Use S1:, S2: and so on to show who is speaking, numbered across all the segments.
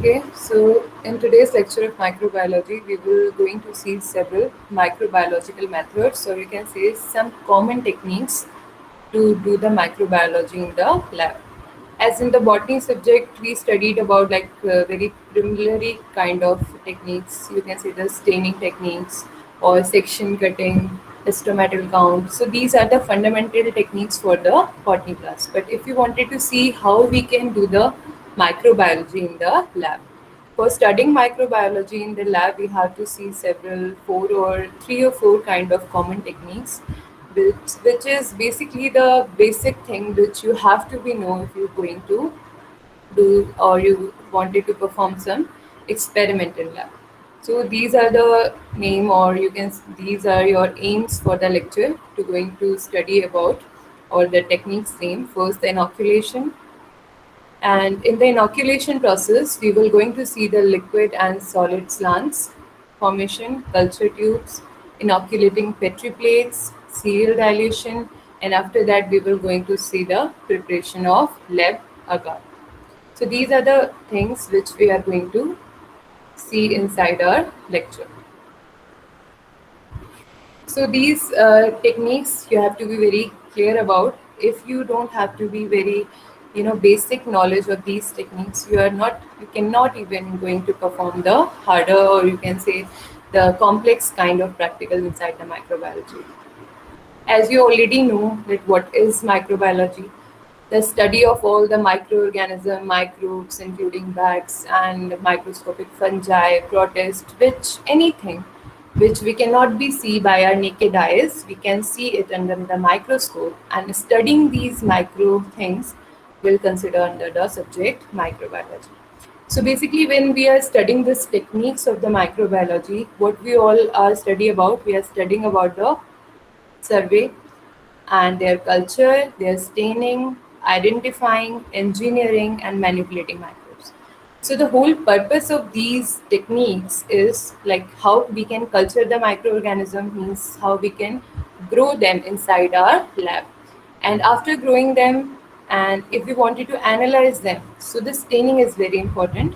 S1: Okay, so in today's lecture of microbiology, we will going to see several microbiological methods, or you can say some common techniques to do the microbiology in the lab. As in the botany subject, we studied about very preliminary kind of techniques. You can say the staining techniques or section cutting, histometal count. So these are the fundamental techniques for the botany class. But if you wanted to see how we can do the microbiology in the lab, for studying microbiology in the lab, we have to see several four or three or four kind of common techniques, which is basically the basic thing which you have to be know if you're going to do or you wanted to perform some experiment in lab. So these are the name or you can these are your aims for the lecture to going to study about or the techniques name. First, the inoculation, and in the inoculation process, we will going to see the liquid and solid slants, formation, culture tubes, inoculating Petri plates, serial dilation, and after that we will going to see the preparation of lab agar. So these are the things which we are going to see inside our lecture. So these techniques you have to be very clear about. If you don't have to be very, basic knowledge of these techniques, you cannot even going to perform the harder or you can say the complex kind of practical inside the microbiology. As you already know that what is microbiology, the study of all the microorganism, microbes, including bats and microscopic fungi, protists, which anything which we cannot be see by our naked eyes, we can see it under the microscope, and studying these micro things will consider under the subject microbiology. So basically, when we are studying this techniques of the microbiology, what we all are study about, we are studying about the survey and their culture, their staining, identifying, engineering, and manipulating microbes. So the whole purpose of these techniques is like how we can culture the microorganism, means how we can grow them inside our lab. And after growing them, and if we wanted to analyze them, so the staining is very important.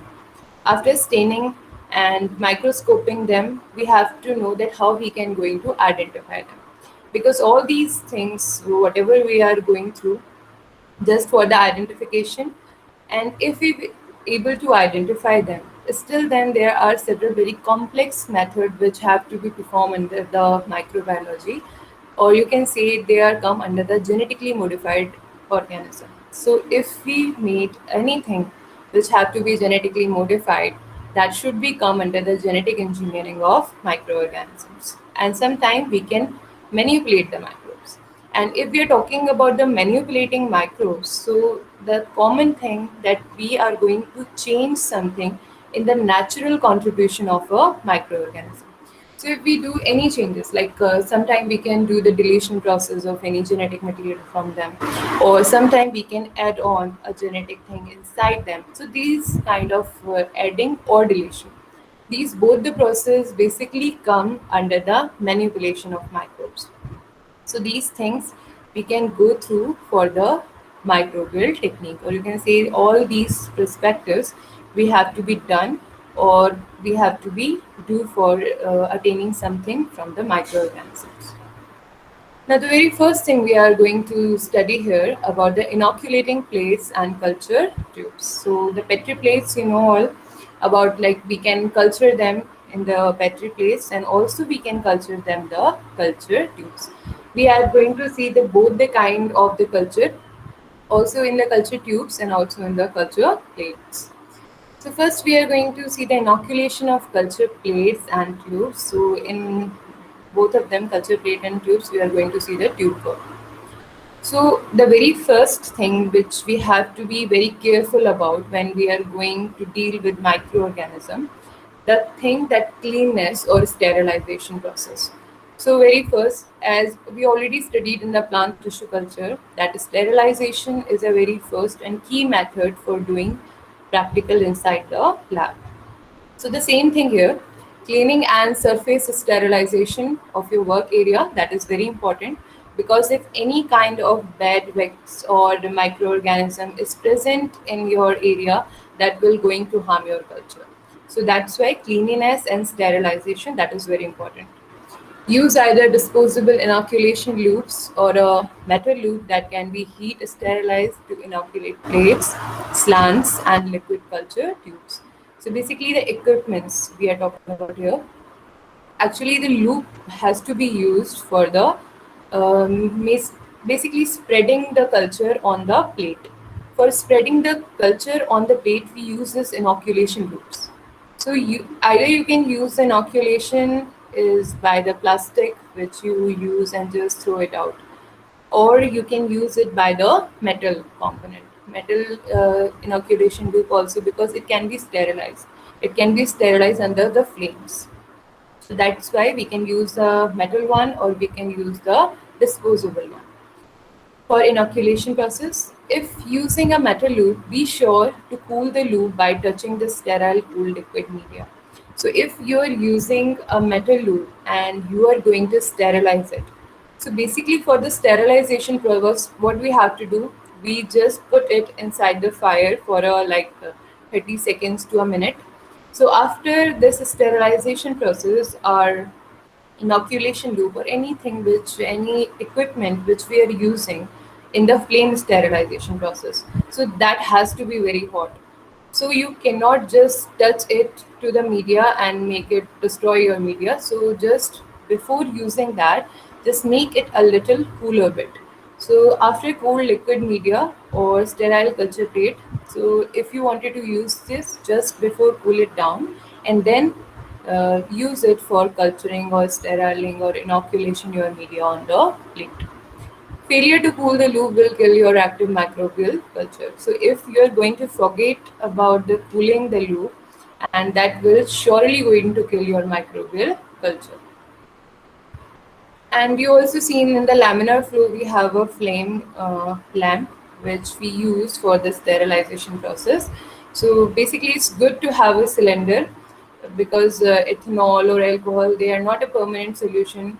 S1: After staining and microscoping them, we have to know that how we can going to identify them, because all these things whatever we are going through just for the identification, and if we able to identify them, still then there are several very complex methods which have to be performed under the microbiology, or you can say they are come under the genetically modified organism. So if we made anything which have to be genetically modified, that should be come under the genetic engineering of microorganisms, and sometimes we can manipulate the microbes. And if we are talking about the manipulating microbes, so the common thing that we are going to change something in the natural contribution of a microorganism. So if we do any changes, like sometime we can do the deletion process of any genetic material from them, or sometime we can add on a genetic thing inside them. So these kind of adding or deletion, these both the process basically come under the manipulation of microbes. So these things we can go through for the microbial technique, or you can say all these perspectives we have to be done or we have to be do for attaining something from the microorganisms. Now, the very first thing we are going to study here about the inoculating plates and culture tubes. So the Petri plates, you know all about, like we can culture them in the Petri plates, and also we can culture them the culture tubes. We are going to see the both the kind of the culture, also in the culture tubes and also in the culture plates. So first we are going to see the inoculation of culture plates and tubes. So in both of them, culture plate and tubes, we are going to see the tube work. So the very first thing which we have to be very careful about when we are going to deal with microorganism, the thing that cleanness or sterilization process. So very first, as we already studied in the plant tissue culture, that sterilization is a very first and key method for doing practical inside the lab. So the same thing here, cleaning and surface sterilization of your work area, that is very important, because if any kind of bad wax or the microorganism is present in your area, that will going to harm your culture. So that's why cleanliness and sterilization, that is very important. Use either disposable inoculation loops or a metal loop that can be heat sterilized to inoculate plates, slants, and liquid culture tubes. So basically, the equipments we are talking about here, actually the loop has to be used for the basically spreading the culture on the plate. For spreading the culture on the plate, we use this inoculation loops. So you either you can use inoculation is by the plastic which you use and just throw it out, or you can use it by the metal component, metal inoculation loop also, because it can be sterilized. It can be sterilized under the flames. So that's why we can use the metal one or we can use the disposable one. For inoculation process, if using a metal loop, be sure to cool the loop by touching the sterile cool liquid media. So if you are using a metal loop and you are going to sterilize it, so basically for the sterilization process, what we have to do, we just put it inside the fire for 30 seconds to a minute. So after this sterilization process, our inoculation loop or anything which any equipment which we are using in the flame sterilization process, so that has to be very hot. So you cannot just touch it to the media and make it destroy your media. So just before using that, just make it a little cooler bit. So after cool liquid media or sterile culture plate, so if you wanted to use this, just before cool it down and then use it for culturing or steriling or inoculation your media on the plate. Failure to cool the loop will kill your active microbial culture. So if you're going to forget about the cooling the loop, and that will surely going to kill your microbial culture. And you also seen in the laminar flow we have a flame lamp which we use for the sterilization process. So basically it's good to have a cylinder because ethanol or alcohol, they are not a permanent solution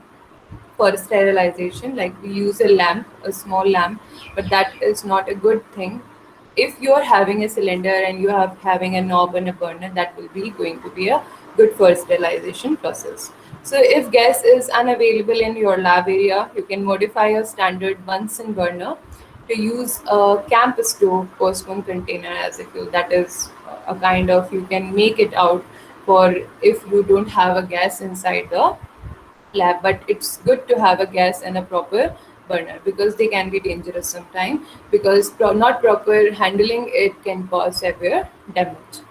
S1: for sterilization. Like we use a lamp, a small lamp, but that is not a good thing. If you are having a cylinder and you are having a knob and a burner, that will be going to be a good for sterilization process. So if gas is unavailable in your lab area, you can modify a standard Bunsen burner to use a camp stove postponed container as a fuel. That is a kind of, you can make it out for if you don't have a gas inside the lab, but it's good to have a gas and a proper burner because they can be dangerous sometimes, because not proper handling it can cause severe damage.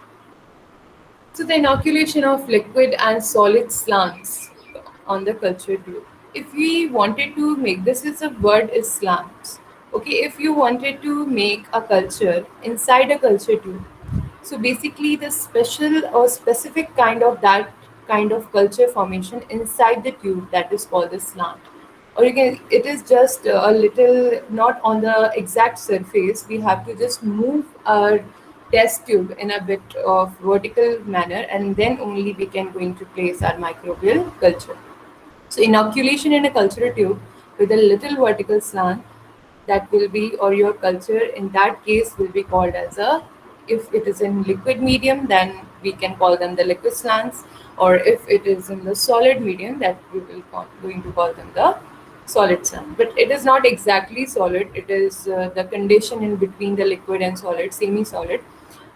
S1: So the inoculation of liquid and solid slants on the culture tube. If we wanted to make, this is a word is slants. Okay, if you wanted to make a culture inside a culture tube, so basically the special or specific kind of that kind of culture formation inside the tube, that is called the slant. Or you can, it is just a little not on the exact surface. We have to just move our test tube in a bit of vertical manner, and then only we can going to place our microbial culture. So inoculation in a culture tube with a little vertical slant, that will be, or your culture in that case will be called as a, if it is in liquid medium, then we can call them the liquid slants, or if it is in the solid medium, that we will going to call them the solid slant. But it is not exactly solid, it is the condition in between the liquid and solid, semi-solid.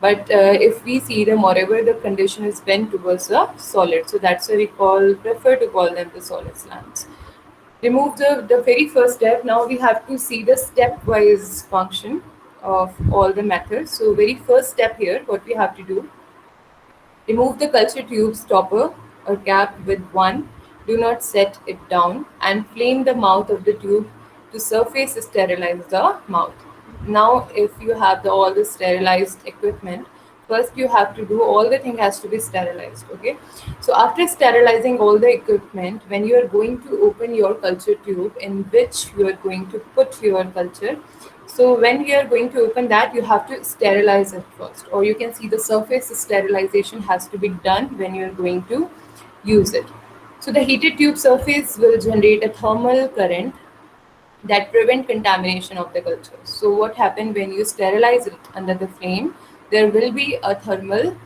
S1: But if we see the moreover the condition is bent towards the solid, so that's why we prefer to call them the solid slants. Remove the very first step. Now we have to see the stepwise function of all the methods. So very first step here, what we have to do, remove the culture tube stopper or cap with one. Do not set it down and flame the mouth of the tube to surface sterilize the mouth. Now, if you have all the sterilized equipment, first you have to do all the thing has to be sterilized. Okay, so after sterilizing all the equipment, when you are going to open your culture tube in which you are going to put your culture, so when we are going to open that, you have to sterilize it first, or you can see the surface sterilization has to be done when you are going to use it. So the heated tube surface will generate a thermal current that prevent contamination of the culture. So what happened when you sterilize it under the flame? there will be a thermal,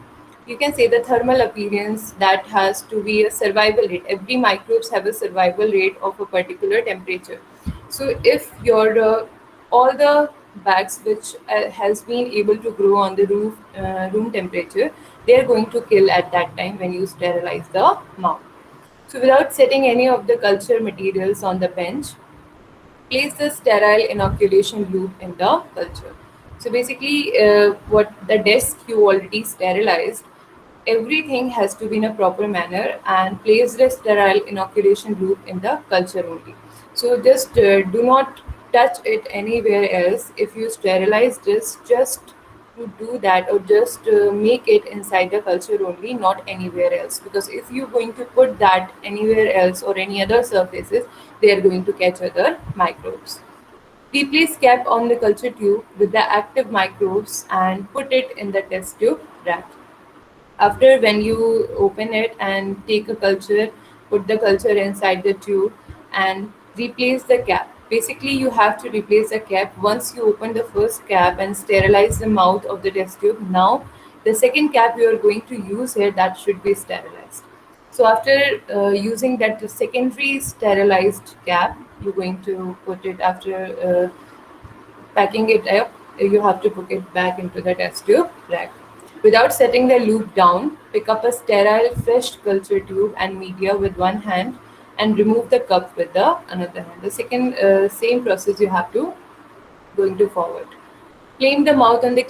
S1: you can say the thermal appearance, that has to be a survival rate. Every microbes have a survival rate of a particular temperature. So if your all the bags which has been able to grow on the room temperature, they are going to kill at that time when you sterilize the mouth. So without setting any of the culture materials on the bench, place the sterile inoculation loop in the culture. So basically, what the desk you already sterilized, everything has to be in a proper manner, and place the sterile inoculation loop in the culture only. So just do not touch it anywhere else. If you sterilize this, just to do that, or just make it inside the culture only, not anywhere else, because if you're going to put that anywhere else or any other surfaces, they are going to catch other microbes. Replace cap on the culture tube with the active microbes and put it in the test tube rack. After, when you open it and take a culture, put the culture inside the tube and replace the cap. Basically, you have to replace the cap once you open the first cap and sterilize the mouth of the test tube. Now, the second cap you are going to use here, that should be sterilized. So after using that secondary sterilized cap, you're going to put it after packing it up, you have to put it back into the test tube rack. Without setting the loop down, pick up a sterile, fresh culture tube and media with one hand and remove the cup with the another hand. The second same process you have to going to forward. Clean the mouth on the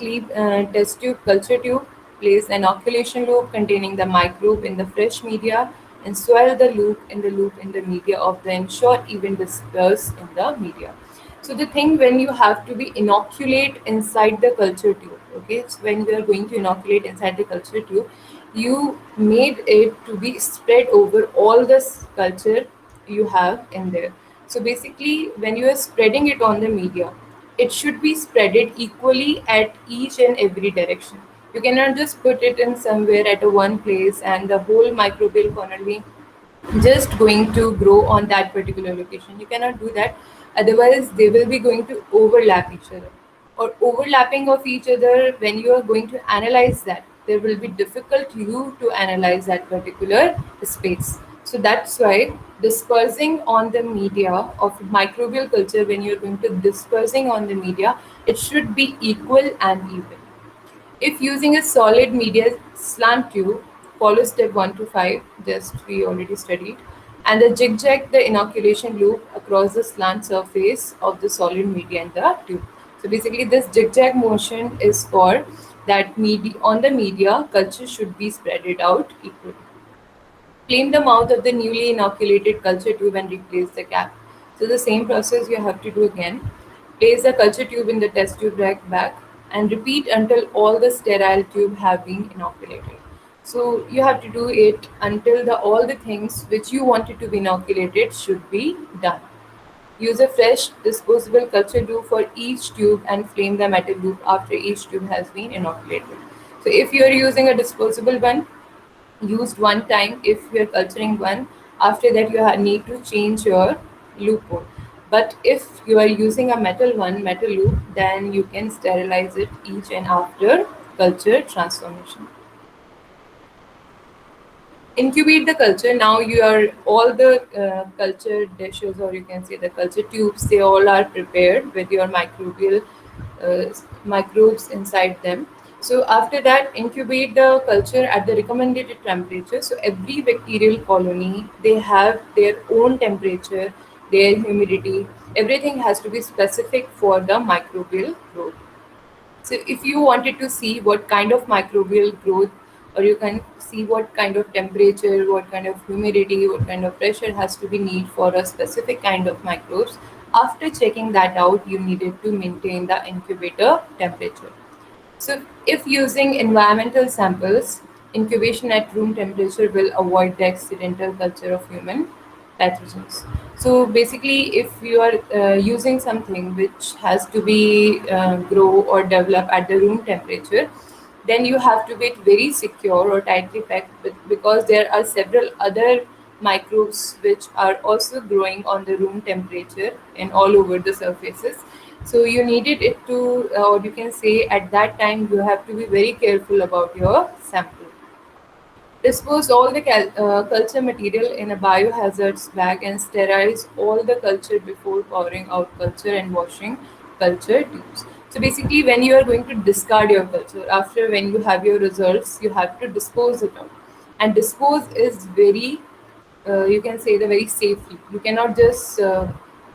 S1: test tube culture tube. Place an inoculation loop containing the microbe in the fresh media and swirl the loop in the media of the ensure even disperse in the media. So the thing, when you have to be inoculate inside the culture tube, okay, so when you are going to inoculate inside the culture tube, you made it to be spread over all this culture you have in there. So basically, when you are spreading it on the media, it should be spreaded equally at each and every direction. You cannot just put it in somewhere at a one place and the whole microbial colony just going to grow on that particular location. You cannot do that. Otherwise, they will be going to overlap each other. Or overlapping of each other, when you are going to analyze that, there will be difficult you to analyze that particular space. So that's why dispersing on the media of microbial culture, when you're going to dispersing on the media, it should be equal and even. If using a solid media slant tube, follow step 1 to 5, just we already studied, and the zigzag the inoculation loop across the slant surface of the solid media in the tube. So basically, this zigzag motion is for that media on the media culture should be spread out equally. Clean the mouth of the newly inoculated culture tube and replace the cap. So the same process you have to do again. Place the culture tube in the test tube rack back and repeat until all the sterile tube have been inoculated. So you have to do it until the all the things which you wanted to be inoculated should be done. Use a fresh disposable culture tube for each tube and flame the metal loop after each tube has been inoculated. So if you are using a disposable one, used one time. If you're culturing one, after that you need to change your loophole. But if you are using a metal loop, then you can sterilize it each and after culture transformation. Incubate the culture. Now you are all the culture dishes, or you can say the culture tubes, they all are prepared with your microbial uh, microbes inside them. So after that, incubate the culture at the recommended temperature. So every bacterial colony, they have their own temperature, their humidity, everything has to be specific for the microbial growth. So if you wanted to see what kind of microbial growth, or you can see what kind of temperature, what kind of humidity, what kind of pressure has to be need for a specific kind of microbes, after checking that out, you needed to maintain the incubator temperature. So if using environmental samples, incubation at room temperature will avoid the accidental culture of human pathogens. So basically, if you are using something which has to be grow or develop at the room temperature, then you have to be very secure or tightly packed because there are several other microbes which are also growing on the room temperature and all over the surfaces. So you needed it to, or you can say at that time, you have to be very careful about your sample. Dispose all the culture material in a biohazards bag and sterilize all the culture before pouring out culture and washing culture tubes. So basically, when you are going to discard your culture, after when you have your results, you have to dispose it out. And dispose is very, you can say the very safely. You cannot just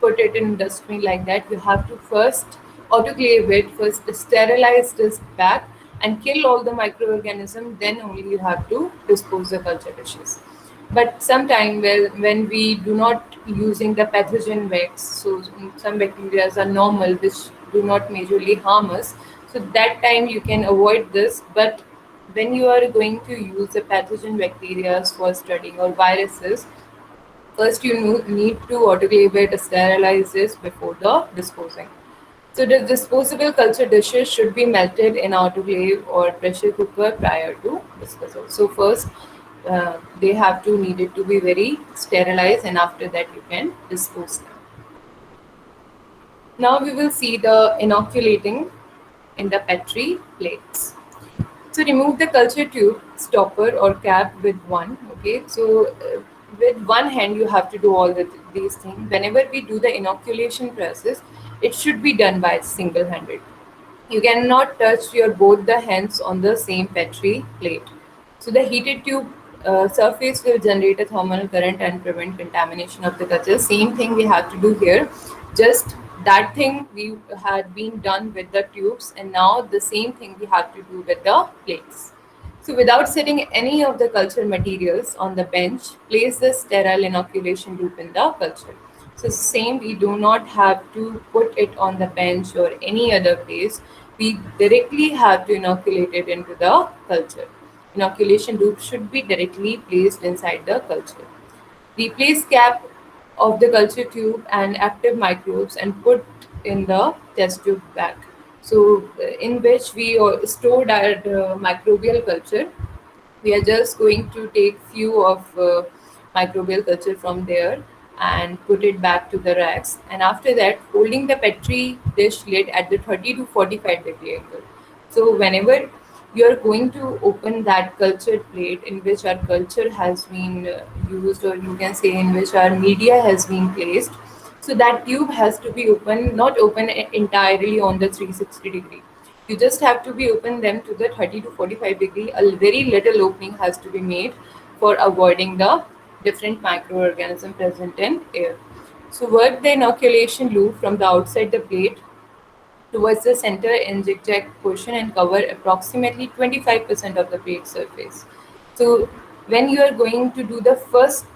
S1: put it in dustbin like that. You have to first autoclave it, first sterilize this back and kill all the microorganisms. Then only you have to dispose the culture dishes. But sometime when we do not using the pathogen wax, so some bacteria are normal which do not majorly harm us. So that time you can avoid this. But when you are going to use the pathogen bacteria for studying or viruses, first you need to autoclave it, sterilize this before the disposing. So the disposable culture dishes should be melted in autoclave or pressure cooker prior to disposal. So first, they have to need it to be very sterilized, and after that you can dispose them. Now we will see the inoculating in the Petri plates. So remove the culture tube stopper or cap with one. Okay, so with one hand you have to do all these things. Whenever we do the inoculation process, it should be done by single-handed. You cannot touch your both the hands on the same Petri plate. So the heated tube surface will generate a thermal current and prevent contamination of the culture. Same thing we have to do here. Just that thing we had been done with the tubes, and now the same thing we have to do with the plates. So without setting any of the culture materials on the bench, place the sterile inoculation loop in the culture. So same, we do not have to put it on the bench or any other place. We directly have to inoculate it into the culture. Inoculation loop should be directly placed inside the culture. Replace cap of the culture tube and active microbes and put in the test tube bag. So, in which we stored our microbial culture. We are just going to take few of microbial culture from there and put it back to the racks. And after that, holding the Petri dish lid at the 30 to 45-degree angle. So whenever you are going to open that cultured plate in which our culture has been used, or you can say in which our media has been placed, so that tube has to be open, not open entirely on the 360-degree. You just have to be open them to the 30 to 45-degree. A very little opening has to be made for avoiding the different microorganism present in air. So work the inoculation loop from the outside the plate towards the center in zigzag portion and cover approximately 25% of the plate surface. So when you are going to do the first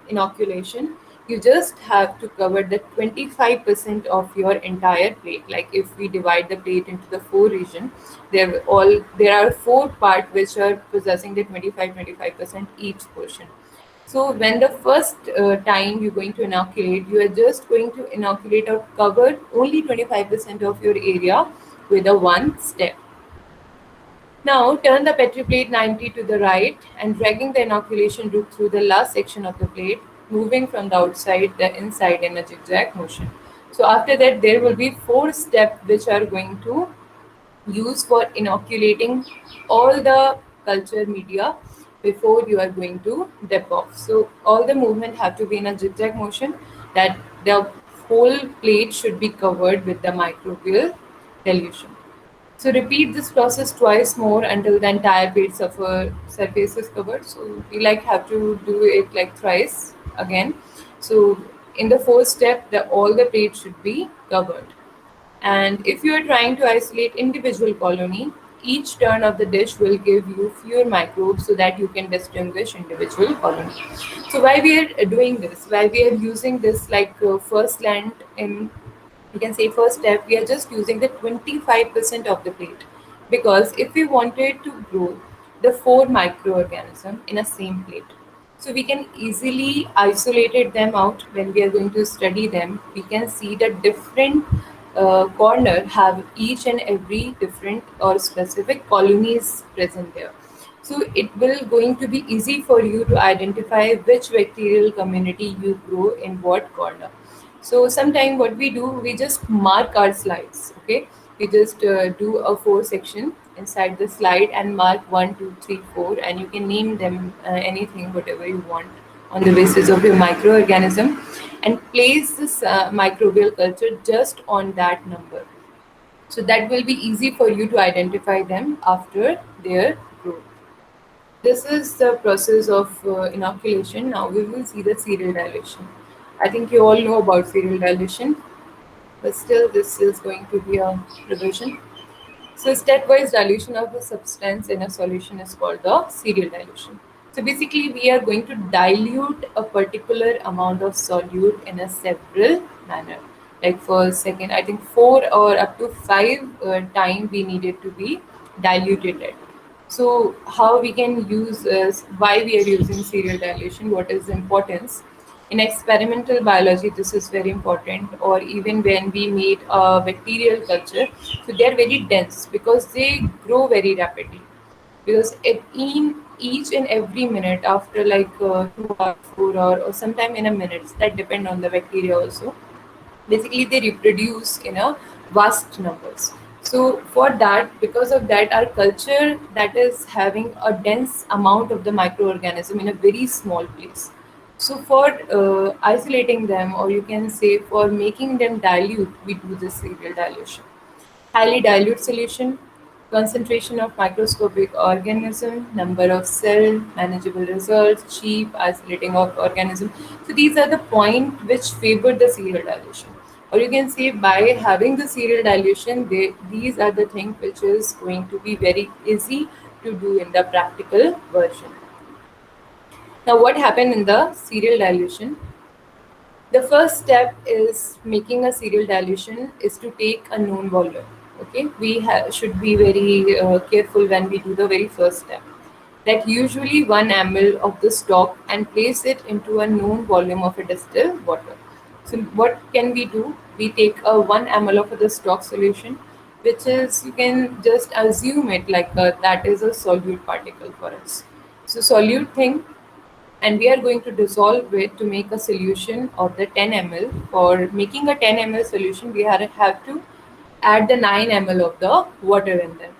S1: inoculation, you just have to cover the 25% of your entire plate. Like if we divide the plate into the four region, there are four part which are possessing the 25% each portion. So when the first time you're going to inoculate, you are just going to inoculate or cover only 25% of your area with a one step. Now turn the Petri plate 90 to the right and dragging the inoculation loop through the last section of the plate, moving from the outside the inside in a zigzag motion. So after that, there will be four steps which are going to use for inoculating all the culture media before you are going to dip off. So all the movement have to be in a zigzag motion, that the whole plate should be covered with the microbial dilution. So repeat this process twice more until the entire plate surface is covered. So we like have to do it like thrice again. So in the fourth step, all the plate should be covered. And if you are trying to isolate individual colony, each turn of the dish will give you fewer microbes so that you can distinguish individual colony. So why we are doing this? Why we are using this like first land in, you can say first step, we are just using the 25% of the plate, because if we wanted to grow the four microorganism in a same plate, so we can easily isolate them out. When we are going to study them, we can see that different corner have each and every different or specific colonies present there. So it will going to be easy for you to identify which bacterial community you grow in what corner. So sometime what we do, we just mark our slides. Okay, we just do a four section inside the slide and mark one, two, three, four, and you can name them anything, whatever you want, on the basis of your microorganism, and place this microbial culture just on that number. So that will be easy for you to identify them after their growth. This is the process of inoculation. Now we will see the serial dilation. I think you all know about serial dilation, but still this is going to be a revision. So stepwise dilution of a substance in a solution is called the serial dilution. So basically we are going to dilute a particular amount of solute in a several manner. Like for second, I think 4 or up to 5 time we needed to be diluted it. So how we can use, why we are using serial dilation, what is the importance? In experimental biology, this is very important, or even when we made a bacterial culture, so they are very dense because they grow very rapidly. Because in each and every minute, after like 2 hours, 4 hours, or sometime in a minute, that depend on the bacteria also, basically they reproduce in a vast numbers. So for that, because of that, our culture that is having a dense amount of the microorganism in a very small place. So for isolating them, or you can say for making them dilute, we do this serial dilution. Highly dilute solution, concentration of microscopic organism, number of cell, manageable results, cheap isolating of organism. So these are the point which favor the serial dilution. Or you can say by having the serial dilution, these are the things which is going to be very easy to do in the practical version. Now what happened in the serial dilution? The first step is making a serial dilution is to take a known volume. Okay, we should be very careful when we do the very first step. That usually 1 ml of the stock and place it into a known volume of a distilled water. So what can we do? We take a 1 ml of the stock solution, which is, you can just assume it like that is a solute particle for us. So solute thing, and we are going to dissolve it to make a solution of the 10 ml. For making a 10 ml solution, we have to add the 9 ml of the water in them.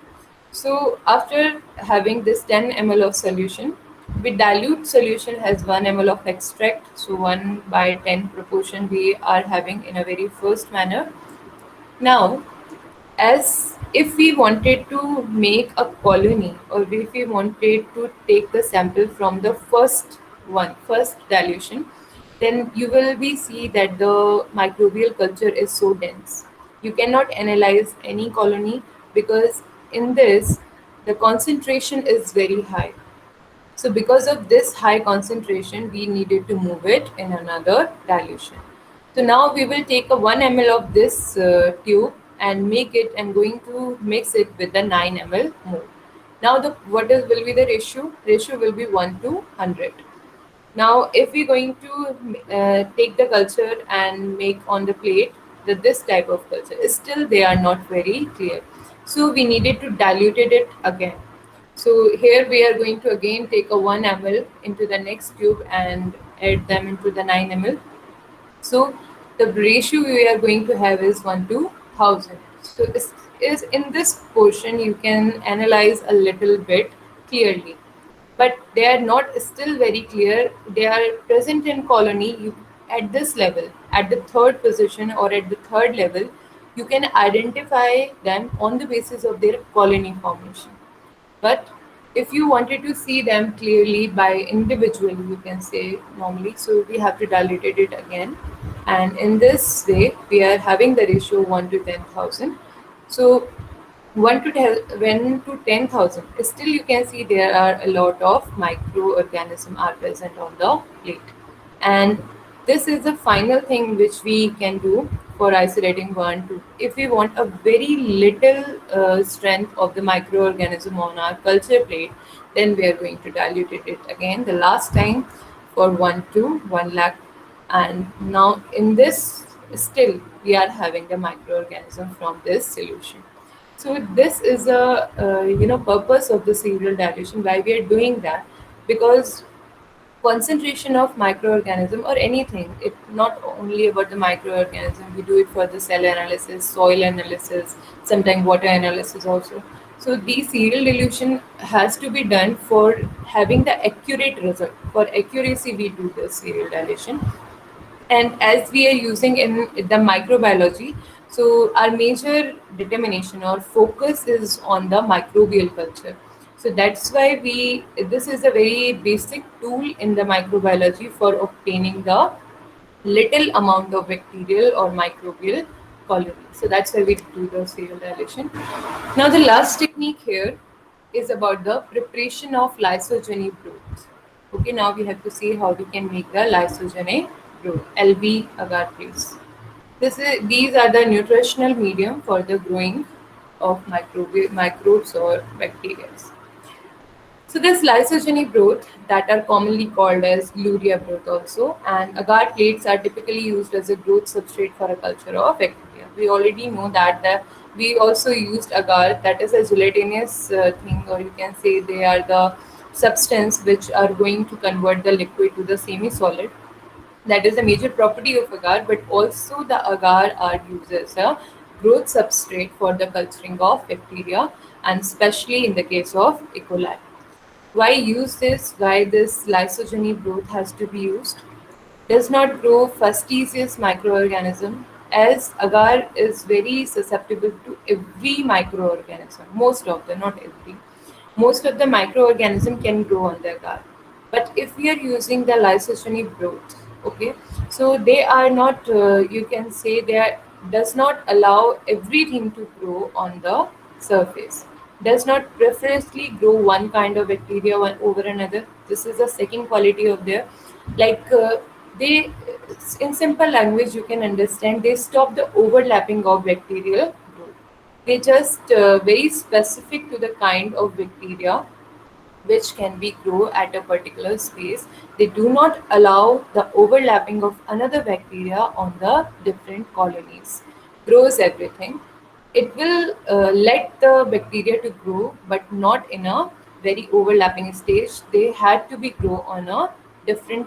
S1: So after having this 10 ml of solution, with dilute solution has 1 ml of extract, so 1 by 10 proportion we are having in a very first manner. Now, as if we wanted to make a colony, or if we wanted to take the sample from the first dilution, then you will be see that the microbial culture is so dense. You cannot analyze any colony because in this the concentration is very high. So because of this high concentration, we needed to move it in another dilution. So now we will take a 1 ml of this tube and make it and going to mix it with the 9 ml more. Now the what is will be the ratio? Ratio will be 1 to 100. Now, if we're going to take the culture and make on the plate, this type of culture, still they are not very clear. So we needed to dilute it again. So here we are going to again take a 1 ml into the next tube and add them into the 9 ml. So the ratio we are going to have is 1 to 1000. So is in this portion you can analyze a little bit clearly, but they are not still very clear. They are present in colony. You at this level, at the third position or at the third level, you can identify them on the basis of their colony formation. But if you wanted to see them clearly by individually, you can say normally. So we have to dilute it again, and in this way, we are having the ratio 1 to 10,000. So 1 to 10,000. Still, you can see there are a lot of microorganisms are present on the plate, and this is the final thing which we can do for isolating one to. If we want a very little strength of the microorganism on our culture plate, then we are going to dilute it again the last time for 1 to 1 lakh, and now in this still we are having the microorganism from this solution. So this is a purpose of the serial dilution, why we are doing that, because concentration of microorganism or anything, it not only about the microorganism, we do it for the cell analysis, soil analysis, sometimes water analysis also. So the serial dilution has to be done for having the accurate result. For accuracy we do the serial dilution. And as we are using in the microbiology, so our major determination or focus is on the microbial culture. So that's why we this is a very basic tool in the microbiology for obtaining the little amount of bacterial or microbial colony. So that's why we do the serial dilation. Now the last technique here is about the preparation of lysogeny broth. Okay, now we have to see how we can make the lysogeny broth, LB agar please. These are the nutritional medium for the growing of microbes or bacteria. So there's lysogeny broth that are commonly called as luria broth also, and agar plates are typically used as a growth substrate for a culture of bacteria. We already know that we also used agar, that is a gelatinous thing, or you can say they are the substance which are going to convert the liquid to the semi-solid. That is a major property of agar, but also the agar are used as a growth substrate for the culturing of bacteria, and especially in the case of E. coli. Why use this? Why this lysogeny broth has to be used? Does not grow fastidious microorganism, as agar is very susceptible to every microorganism. Most of them, not every. Most of the microorganism can grow on the agar. But if we are using the lysogeny broth, okay, so they are not. You can say they are, does not allow everything to grow on the surface. Does not preferentially grow one kind of bacteria one over another. This is the second quality of their, like they, in simple language you can understand, they stop the overlapping of bacterial growth. They just very specific to the kind of bacteria which can be grow at a particular space. They do not allow the overlapping of another bacteria on the different colonies. Grows everything. It will let the bacteria to grow, but not in a very overlapping stage. They had to be grow on a different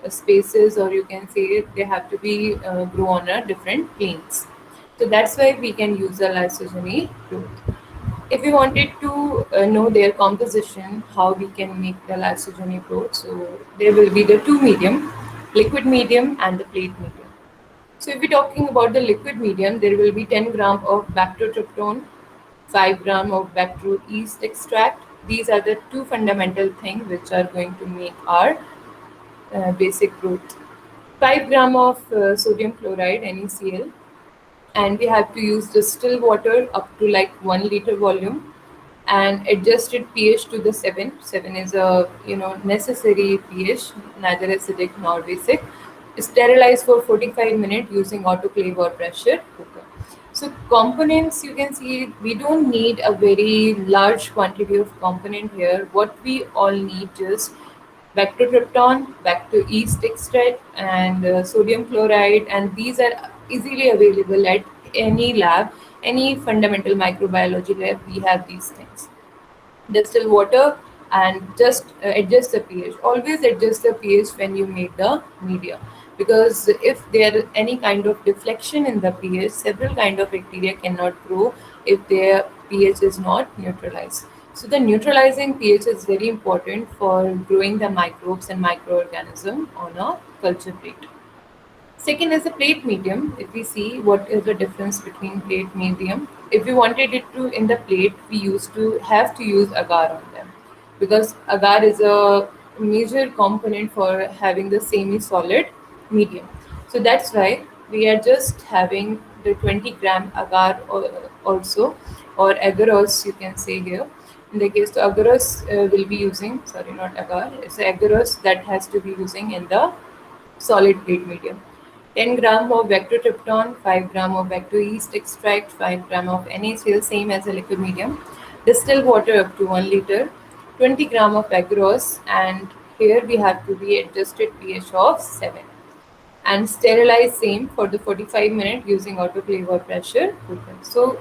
S1: spaces, or you can say they have to be grow on a different planes. So that's why we can use the lysogeny growth. If we wanted to know their composition, how we can make the lysogeny broth, so there will be the two medium, liquid medium and the plate medium. So if we're talking about the liquid medium, there will be 10 gram of bactotryptone, 5 gram of bacteria yeast extract. These are the two fundamental things which are going to make our basic broth. 5 gram of sodium chloride, NaCl, and we have to use distilled water up to like 1 liter volume, and adjusted pH to the 7. 7 is a necessary pH, neither acidic nor basic. Sterilize for 45 minutes using autoclave or pressure cooker. So components, you can see we don't need a very large quantity of component here. What we all need just bactotryptone, bacteria yeast extract, and sodium chloride, and these are easily available at any lab, any fundamental microbiology lab. We have these things. Distill water and just adjust the pH. Always adjust the pH when you make the media, because if there is any kind of deflection in the pH, several kind of bacteria cannot grow if their pH is not neutralized. So the neutralizing pH is very important for growing the microbes and microorganism on a culture plate. Second is the plate medium. If we see what is the difference between plate medium, if we wanted it to in the plate, we used to have to use agar on them, because agar is a major component for having the semi-solid medium. So that's why we are just having the 20 gram agar also, or agarose you can say here. In the case of agarose, will be using, sorry, not agar, it's agarose that has to be using in the solid plate medium. 10 gram of bactotryptone, 5 gram of bacteria yeast extract, 5 gram of NaCl, same as a liquid medium. Distill water up to 1 liter, 20 gram of agarose, and here we have to be adjusted pH of 7. And sterilize same for the 45 minutes using autoclave or pressure cooker. So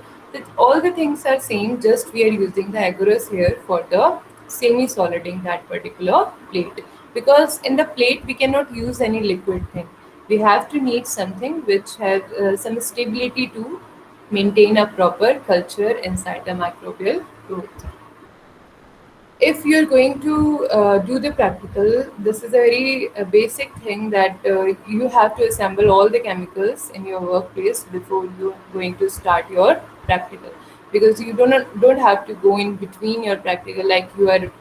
S1: All the things are same, just we are using the agarose here for the semi-soliding that particular plate. Because in the plate we cannot use any liquid thing. We have to need something which has some stability to maintain a proper culture inside the microbial growth. If you're going to do the practical, this is a very basic thing that you have to assemble all the chemicals in your workplace before you're going to start your practical, because you don't have to go in between your practical, like you are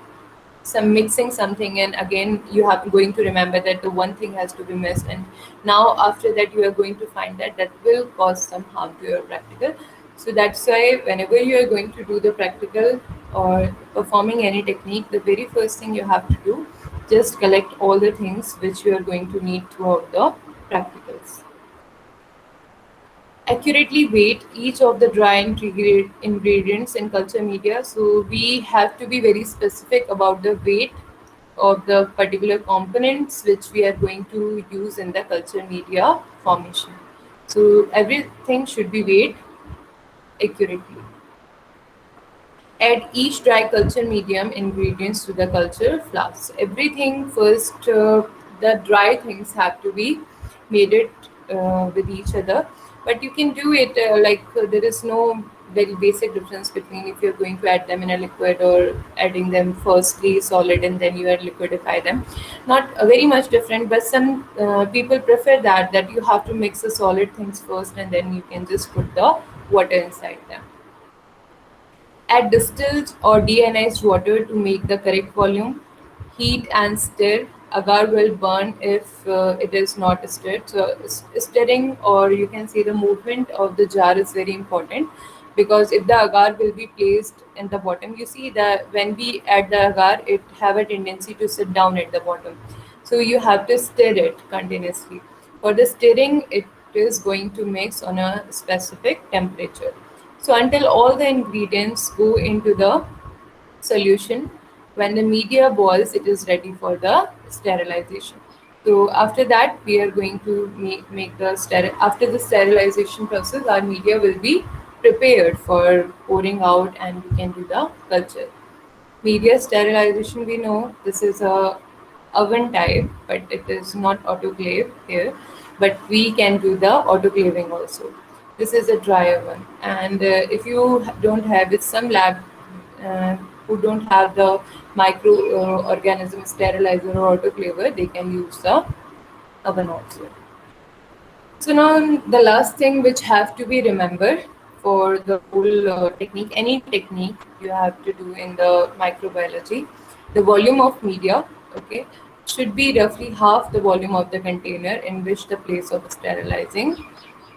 S1: some mixing something, and again you have going to remember that the one thing has to be missed, and now after that you are going to find that that will cause some harm to your practical. So that's why whenever you are going to do the practical or performing any technique, the very first thing you have to do, just collect all the things which you are going to need throughout the practicals. Accurately weight each of the dry ingredients in culture media. So we have to be very specific about the weight of the particular components which we are going to use in the culture media formation. So everything should be weighed accurately. Add each dry culture medium ingredients to the culture flask. Everything first, the dry things have to be made it with each other. But you can do it there is no very basic difference between if you're going to add them in a liquid or adding them firstly solid and then you are liquidify them. Not very much different, but some people prefer that you have to mix the solid things first and then you can just put the water inside them. Add distilled or deionized water to make the correct volume. Heat and stir. Agar will burn if it is not stirred. So stirring, or you can say the movement of the jar, is very important, because if the agar will be placed in the bottom, you see that when we add the agar, it have a tendency to sit down at the bottom. So you have to stir it continuously. For the stirring, it is going to mix on a specific temperature. So until all the ingredients go into the solution, when the media boils, it is ready for the sterilization. So after that, we are going to make the after the sterilization process, our media will be prepared for pouring out and we can do the culture. Media sterilization, we know this is a oven type, but it is not autoclave here. But we can do the autoclaving also. This is a dry oven, and if you don't have it, some lab uh, who don't have the micro organism sterilizer or autoclaver, they can use the oven also. So now the last thing which have to be remembered for the whole technique, any technique you have to do in the microbiology, the volume of media, okay, should be roughly half the volume of the container in which the place of sterilizing,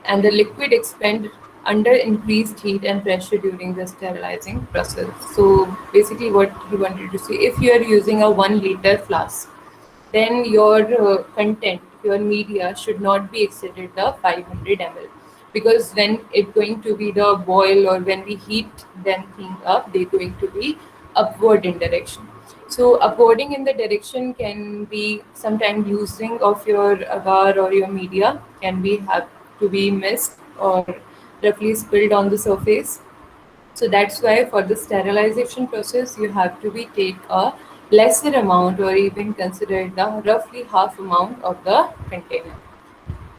S1: and the liquid expand under increased heat and pressure during the sterilizing process. So basically what he wanted to say, if you are using a 1 liter flask, then your content, your media should not be exceeded the 500 ml, because when it going to be the boil or when we heat them thing up, they're going to be upward in direction. So upwarding in the direction can be sometime losing of your agar or your media can be have to be missed or roughly spilled on the surface. So that's why for the sterilization process, you have to be take a lesser amount or even consider the roughly half amount of the container.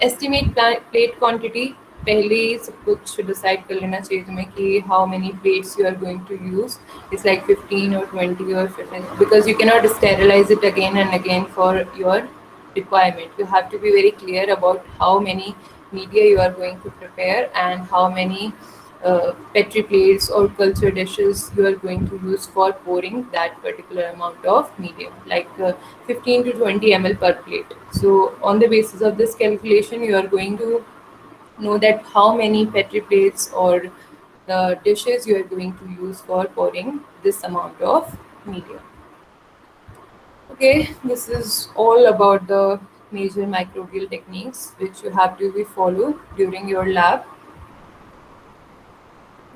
S1: Estimate plate quantity. पहले ही सब कुछ decide कर लेना चाहिए तुम्हें कि how many plates you are going to use. It's like 15 or 20 or 15, because you cannot sterilize it again and again for your requirement. You have to be very clear about how many media you are going to prepare and how many petri plates or culture dishes you are going to use for pouring that particular amount of medium, like 15 to 20 ml per plate. So on the basis of this calculation, you are going to know that how many petri plates or the dishes you are going to use for pouring this amount of medium. Okay, this is all about the major microbial techniques which you have to be follow during your lab.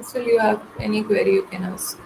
S1: So you have any query you can ask.